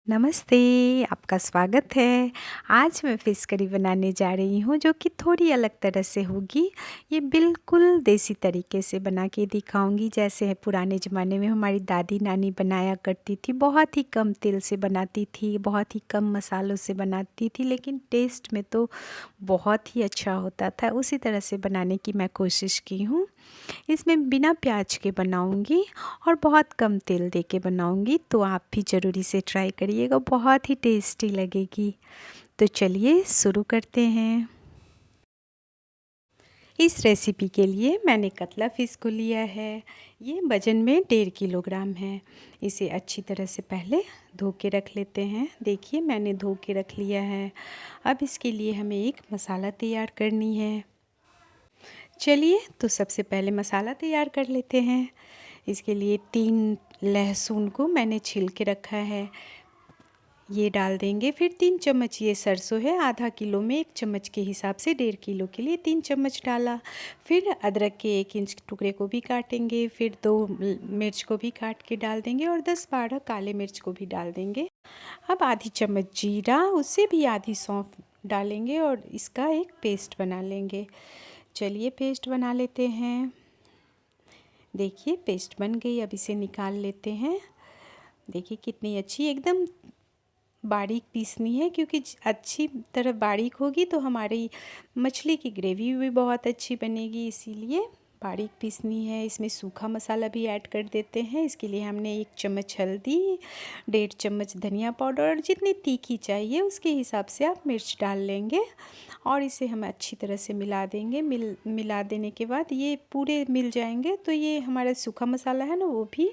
नमस्ते, आपका स्वागत है। आज मैं फ़िश करी बनाने जा रही हूँ जो कि थोड़ी अलग तरह से होगी। ये बिल्कुल देसी तरीके से बना के दिखाऊँगी जैसे पुराने ज़माने में हमारी दादी-नानी बनाया करती थी। बहुत ही कम तेल से बनाती थी, बहुत ही कम मसालों से बनाती थी लेकिन टेस्ट में तो बहुत ही अच्छा होता था। उसी तरह से बनाने की मैं कोशिश की हूँ। इसमें बिना प्याज के बनाऊंगी और बहुत कम तेल दे के बनाऊंगी, तो आप भी ज़रूर इसे ट्राई करिएगा, बहुत ही टेस्टी लगेगी। तो चलिए शुरू करते हैं। इस रेसिपी के लिए मैंने कतला फ़िश को लिया है। ये वज़न में 1.5 किलोग्राम है। इसे अच्छी तरह से पहले धो के रख लेते हैं। देखिए मैंने धो के रख लिया है। अब इसके लिए हमें एक मसाला तैयार करनी है। चलिए तो सबसे पहले मसाला तैयार कर लेते हैं। इसके लिए 3 लहसुन को मैंने छील के रखा है, ये डाल देंगे। फिर 3 चम्मच ये सरसों है, आधा किलो में 1 चम्मच के हिसाब से 1.5 किलो के लिए 3 चम्मच डाला। फिर अदरक के 1 इंच टुकड़े को भी काटेंगे, फिर 2 मिर्च को भी काट के डाल देंगे और 10-12 काले मिर्च को भी डाल देंगे। अब आधी चम्मच जीरा, उससे भी आधी सौंफ डालेंगे और इसका एक पेस्ट बना लेंगे। चलिए पेस्ट बना लेते हैं। देखिए पेस्ट बन गई, अब इसे निकाल लेते हैं। देखिए कितनी अच्छी, एकदम बारीक पीसनी है क्योंकि अच्छी तरह बारीक होगी तो हमारी मछली की ग्रेवी भी बहुत अच्छी बनेगी, इसीलिए बारीक पीसनी है। इसमें सूखा मसाला भी ऐड कर देते हैं। इसके लिए हमने 1 चम्मच हल्दी, 1.5 चम्मच धनिया पाउडर और जितनी तीखी चाहिए उसके हिसाब से आप मिर्च डाल लेंगे और इसे हम अच्छी तरह से मिला देंगे। मिला देने के बाद ये पूरे मिल जाएंगे तो ये हमारा सूखा मसाला है ना वो भी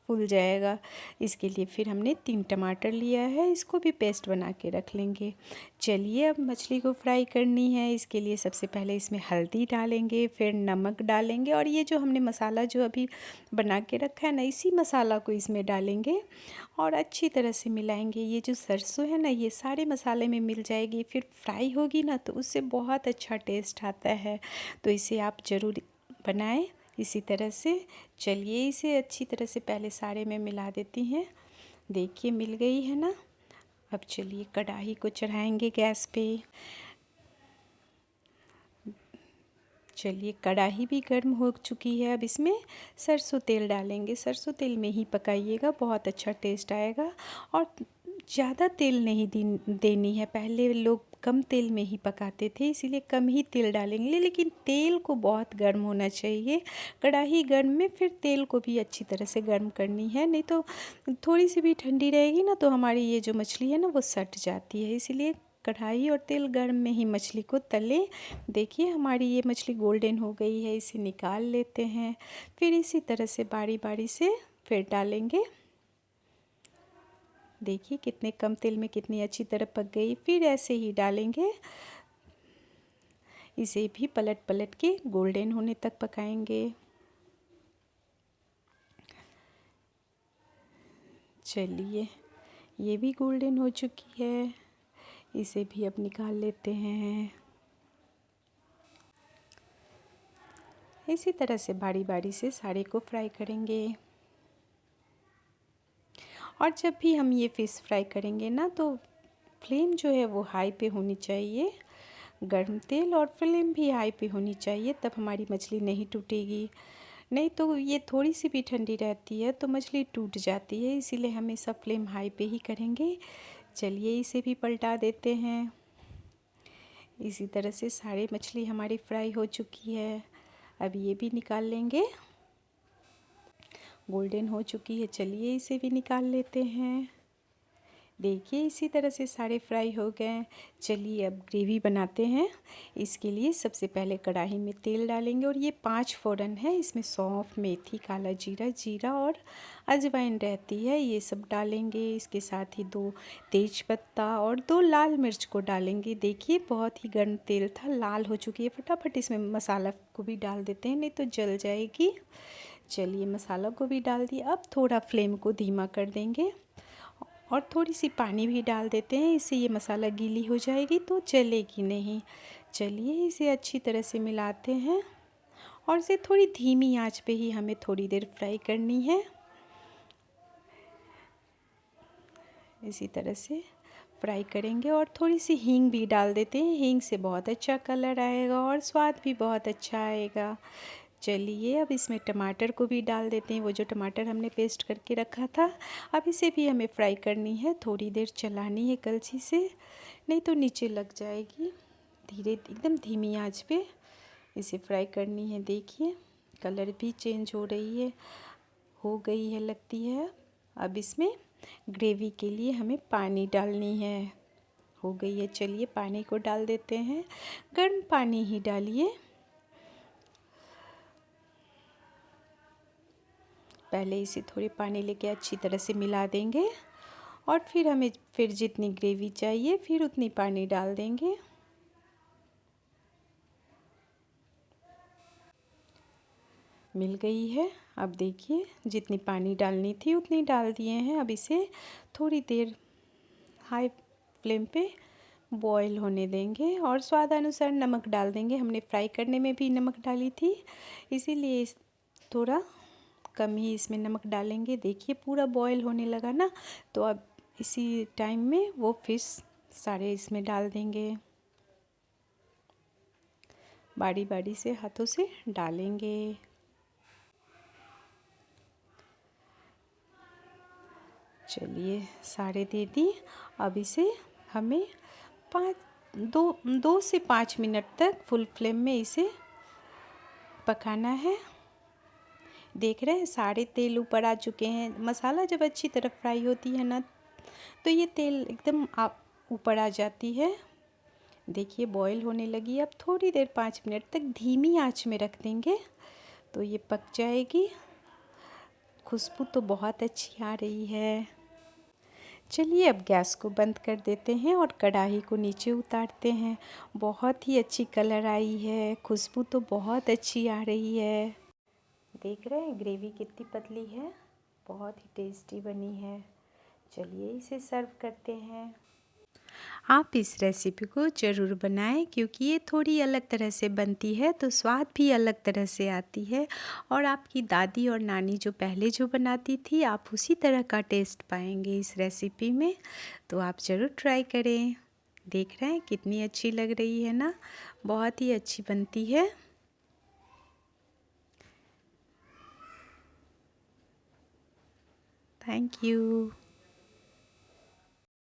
फूल जाएगा। इसके लिए फिर हमने 3 टमाटर लिया है, इसको भी पेस्ट बना के रख लेंगे। चलिए अब मछली को फ्राई करनी है। इसके लिए सबसे पहले इसमें हल्दी डालेंगे, फिर नमक डालेंगे और ये जो हमने मसाला जो अभी बना के रखा है ना, इसी मसाला को इसमें डालेंगे और अच्छी तरह से मिलाएंगे। ये जो सरसों है ना, ये सारे मसाले में मिल जाएगी, फिर फ्राई होगी ना तो उससे बहुत अच्छा टेस्ट आता है। तो इसे आप ज़रूर बनाएं इसी तरह से। चलिए इसे अच्छी तरह से पहले सारे में मिला देती हैं। देखिए मिल गई है ना। अब चलिए कढ़ाई को चढ़ाएंगे गैस पे। चलिए कढ़ाई भी गर्म हो चुकी है। अब इसमें सरसों तेल डालेंगे। सरसों तेल में ही पकाइएगा, बहुत अच्छा टेस्ट आएगा। और ज़्यादा तेल नहीं देनी है। पहले लोग कम तेल में ही पकाते थे, इसीलिए कम ही तेल डालेंगे, लेकिन तेल को बहुत गर्म होना चाहिए। कढ़ाई गर्म में फिर तेल को भी अच्छी तरह से गर्म करनी है, नहीं तो थोड़ी सी भी ठंडी रहेगी ना तो हमारी ये जो मछली है ना वो सट जाती है। इसीलिए कढ़ाई और तेल गर्म में ही मछली को तलें। देखिए हमारी ये मछली गोल्डन हो गई है, इसे निकाल लेते हैं। फिर इसी तरह से बारी बारी से फिर डालेंगे। देखिए कितने कम तेल में कितनी अच्छी तरह पक गई। फिर ऐसे ही डालेंगे, इसे भी पलट पलट के गोल्डन होने तक पकाएंगे। चलिए ये भी गोल्डन हो चुकी है, इसे भी अब निकाल लेते हैं। इसी तरह से बारी बारी से सारे को फ्राई करेंगे। और जब भी हम ये फ़िश फ्राई करेंगे ना तो फ्लेम जो है वो हाई पे होनी चाहिए। गर्म तेल और फ्लेम भी हाई पे होनी चाहिए, तब हमारी मछली नहीं टूटेगी। नहीं तो ये थोड़ी सी भी ठंडी रहती है तो मछली टूट जाती है, इसीलिए हमेशा फ्लेम हाई पे ही करेंगे। चलिए इसे भी पलटा देते हैं। इसी तरह से सारी मछली हमारी फ्राई हो चुकी है। अब ये भी निकाल लेंगे, गोल्डन हो चुकी है। चलिए इसे भी निकाल लेते हैं। देखिए इसी तरह से सारे फ्राई हो गए। चलिए अब ग्रेवी बनाते हैं। इसके लिए सबसे पहले कढ़ाई में तेल डालेंगे और ये 5 फ़ोरन है। इसमें सौंफ, मेथी, काला जीरा, जीरा और अजवाइन रहती है, ये सब डालेंगे। इसके साथ ही 2 तेज़पत्ता और 2 लाल मिर्च को डालेंगे। देखिए बहुत ही गर्म तेल था, लाल हो चुकी है। फटाफट इसमें मसाला को भी डाल देते हैं, नहीं तो जल जाएगी। चलिए मसाला को भी डाल दिया। अब थोड़ा फ्लेम को धीमा कर देंगे और थोड़ी सी पानी भी डाल देते हैं, इससे ये मसाला गीली हो जाएगी तो जलेगी नहीं। चलिए इसे अच्छी तरह से मिलाते हैं और इसे थोड़ी धीमी आंच पे ही हमें थोड़ी देर फ्राई करनी है। इसी तरह से फ्राई करेंगे और थोड़ी सी हींग भी डाल देते हैं। हींग से बहुत अच्छा कलर आएगा और स्वाद भी बहुत अच्छा आएगा। चलिए अब इसमें टमाटर को भी डाल देते हैं, वो जो टमाटर हमने पेस्ट करके रखा था। अब इसे भी हमें फ्राई करनी है, थोड़ी देर चलानी है कलछी से, नहीं तो नीचे लग जाएगी। धीरे एकदम धीमी आंच पे इसे फ्राई करनी है। देखिए कलर भी चेंज हो रही है, हो गई है लगती है। अब इसमें ग्रेवी के लिए हमें पानी डालनी है, हो गई है। चलिए पानी को डाल देते हैं, गर्म पानी ही डालिए। पहले इसे थोड़े पानी लेके अच्छी तरह से मिला देंगे और फिर हमें जितनी ग्रेवी चाहिए फिर उतनी पानी डाल देंगे। मिल गई है। अब देखिए जितनी पानी डालनी थी उतनी डाल दिए हैं। अब इसे थोड़ी देर हाई फ्लेम पे बॉईल होने देंगे और स्वाद अनुसार नमक डाल देंगे। हमने फ्राई करने में भी नमक डाली थी, इसीलिए थोड़ा कम ही इसमें नमक डालेंगे। देखिए पूरा बॉईल होने लगा ना, तो अब इसी टाइम में वो फिश सारे इसमें डाल देंगे। बारी बारी से हाथों से डालेंगे। चलिए सारे दे दी। अब इसे हमें 2 से 5 मिनट तक फुल फ्लेम में इसे पकाना है। देख रहे हैं सारे तेल ऊपर आ चुके हैं। मसाला जब अच्छी तरह फ्राई होती है ना, तो ये तेल एकदम आप ऊपर आ जाती है। देखिए बॉईल होने लगी। अब थोड़ी देर 5 मिनट तक धीमी आंच में रख देंगे तो ये पक जाएगी। खुशबू तो बहुत अच्छी आ रही है। चलिए अब गैस को बंद कर देते हैं और कढ़ाई को नीचे उतारते हैं। बहुत ही अच्छी कलर आई है, खुशबू तो बहुत अच्छी आ रही है। देख रहे हैं ग्रेवी कितनी पतली है, बहुत ही टेस्टी बनी है। चलिए इसे सर्व करते हैं। आप इस रेसिपी को ज़रूर बनाएं क्योंकि ये थोड़ी अलग तरह से बनती है तो स्वाद भी अलग तरह से आती है। और आपकी दादी और नानी जो पहले जो बनाती थी, आप उसी तरह का टेस्ट पाएंगे इस रेसिपी में। तो आप ज़रूर ट्राई करें। देख रहे हैं कितनी अच्छी लग रही है ना, बहुत ही अच्छी बनती है। Thank you.